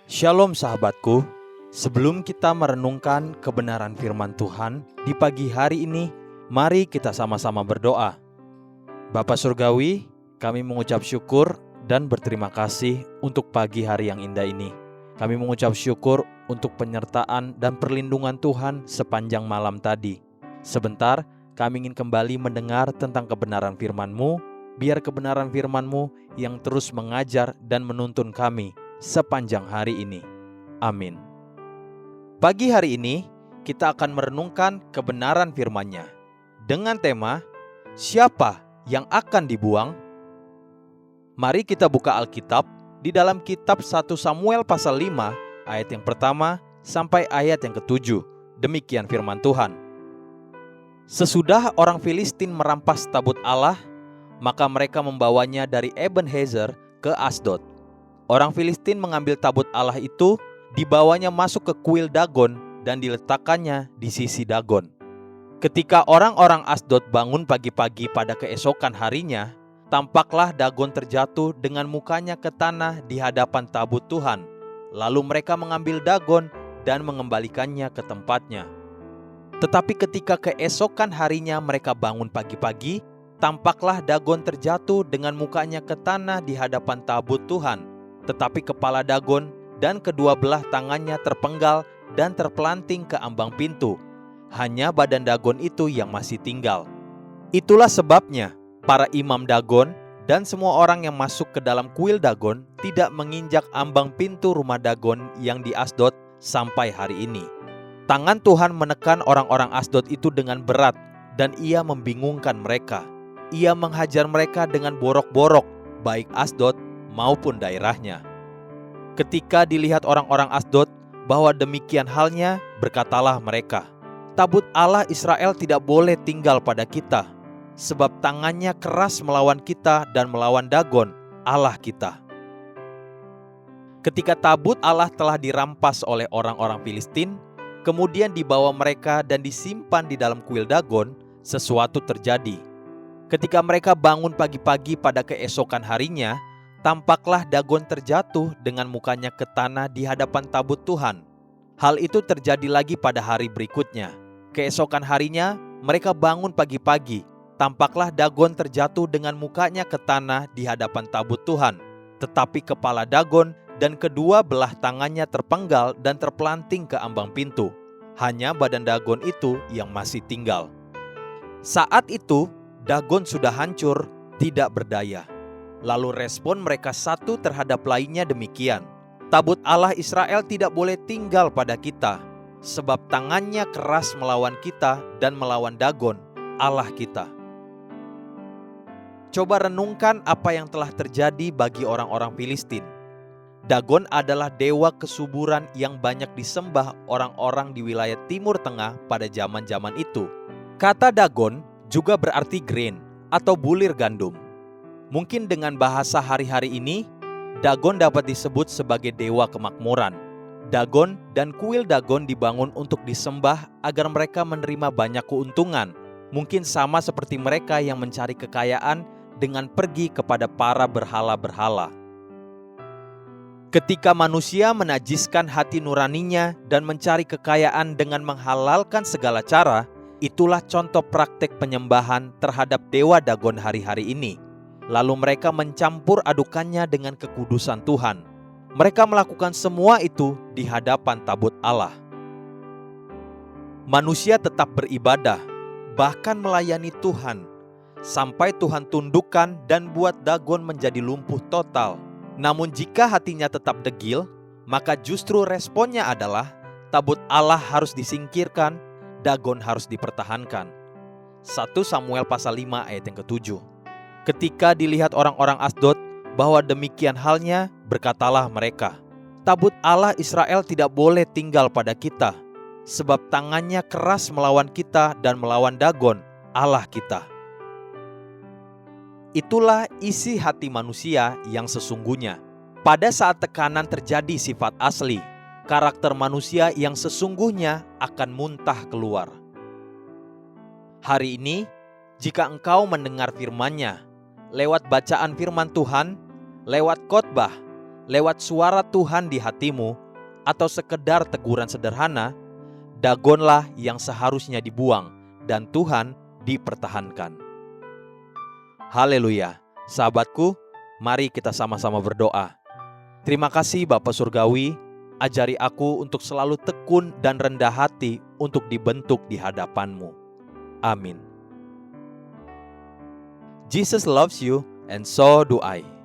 Shalom sahabatku, sebelum kita merenungkan kebenaran firman Tuhan di pagi hari ini, mari kita sama-sama berdoa. Bapa Surgawi, kami mengucap syukur dan berterima kasih untuk pagi hari yang indah ini. Kami mengucap syukur untuk penyertaan dan perlindungan Tuhan sepanjang malam tadi. Sebentar, kami ingin kembali mendengar tentang kebenaran firman-Mu, biar kebenaran firman-Mu yang terus mengajar dan menuntun kami sepanjang hari ini. Amin. Pagi hari ini, kita akan merenungkan kebenaran firman-Nya dengan tema, siapa yang akan dibuang? Mari kita buka Alkitab di dalam kitab 1 Samuel pasal 5 ayat yang pertama sampai ayat yang ke-7. Demikian firman Tuhan. Sesudah orang Filistin merampas tabut Allah, maka mereka membawanya dari Ebenezer ke Asdod. Orang Filistin mengambil tabut Allah itu, dibawanya masuk ke kuil Dagon dan diletakkannya di sisi Dagon. Ketika orang-orang Asdod bangun pagi-pagi pada keesokan harinya, tampaklah Dagon terjatuh dengan mukanya ke tanah di hadapan tabut Tuhan. Lalu mereka mengambil Dagon dan mengembalikannya ke tempatnya. Tetapi ketika keesokan harinya mereka bangun pagi-pagi, tampaklah Dagon terjatuh dengan mukanya ke tanah di hadapan tabut Tuhan. Tetapi kepala Dagon dan kedua belah tangannya terpenggal dan terpelanting ke ambang pintu. Hanya badan Dagon itu yang masih tinggal. Itulah sebabnya para imam Dagon dan semua orang yang masuk ke dalam kuil Dagon tidak menginjak ambang pintu rumah Dagon yang di Asdod sampai hari ini. Tangan Tuhan menekan orang-orang Asdod itu dengan berat dan ia membingungkan mereka. Ia menghajar mereka dengan borok-borok, baik Asdod maupun daerahnya. Ketika dilihat orang-orang Asdod bahwa demikian halnya, berkatalah mereka, tabut Allah Israel tidak boleh tinggal pada kita, sebab tangannya keras melawan kita dan melawan Dagon, Allah kita. Ketika tabut Allah telah dirampas oleh orang-orang Filistin, kemudian dibawa mereka dan disimpan di dalam kuil Dagon, sesuatu terjadi. Ketika mereka bangun pagi-pagi pada keesokan harinya, tampaklah Dagon terjatuh dengan mukanya ke tanah di hadapan tabut Tuhan. Hal itu terjadi lagi pada hari berikutnya. Keesokan harinya, mereka bangun pagi-pagi. Tampaklah Dagon terjatuh dengan mukanya ke tanah di hadapan tabut Tuhan. Tetapi kepala Dagon dan kedua belah tangannya terpenggal dan terpelanting ke ambang pintu. Hanya badan Dagon itu yang masih tinggal. Saat itu, Dagon sudah hancur, tidak berdaya. Lalu respon mereka satu terhadap lainnya demikian. Tabut Allah Israel tidak boleh tinggal pada kita, sebab tangannya keras melawan kita dan melawan Dagon, Allah kita. Coba renungkan apa yang telah terjadi bagi orang-orang Filistin. Dagon adalah dewa kesuburan yang banyak disembah orang-orang di wilayah Timur Tengah pada zaman-zaman itu. Kata Dagon juga berarti grain atau bulir gandum. Mungkin dengan bahasa hari-hari ini, Dagon dapat disebut sebagai dewa kemakmuran. Dagon dan kuil Dagon dibangun untuk disembah agar mereka menerima banyak keuntungan. Mungkin sama seperti mereka yang mencari kekayaan dengan pergi kepada para berhala-berhala. Ketika manusia menajiskan hati nuraninya dan mencari kekayaan dengan menghalalkan segala cara, itulah contoh praktek penyembahan terhadap dewa Dagon hari-hari ini. Lalu mereka mencampur adukannya dengan kekudusan Tuhan. Mereka melakukan semua itu di hadapan tabut Allah. Manusia tetap beribadah, bahkan melayani Tuhan, sampai Tuhan tundukkan dan buat Dagon menjadi lumpuh total. Namun jika hatinya tetap degil, maka justru responnya adalah tabut Allah harus disingkirkan, Dagon harus dipertahankan. 1 Samuel pasal 5 ayat yang ke-7. Ketika dilihat orang-orang Asdod bahwa demikian halnya, berkatalah mereka, tabut Allah Israel tidak boleh tinggal pada kita, sebab tangannya keras melawan kita dan melawan Dagon, Allah kita. Itulah isi hati manusia yang sesungguhnya. Pada saat tekanan terjadi sifat asli, karakter manusia yang sesungguhnya akan muntah keluar. Hari ini, jika engkau mendengar firman-Nya, lewat bacaan firman Tuhan, lewat khotbah, lewat suara Tuhan di hatimu, atau sekedar teguran sederhana, Dagonlah yang seharusnya dibuang dan Tuhan dipertahankan. Haleluya. Sahabatku, mari kita sama-sama berdoa. Terima kasih Bapa Surgawi, ajari aku untuk selalu tekun dan rendah hati untuk dibentuk di hadapan-Mu. Amin. Jesus loves you and so do I.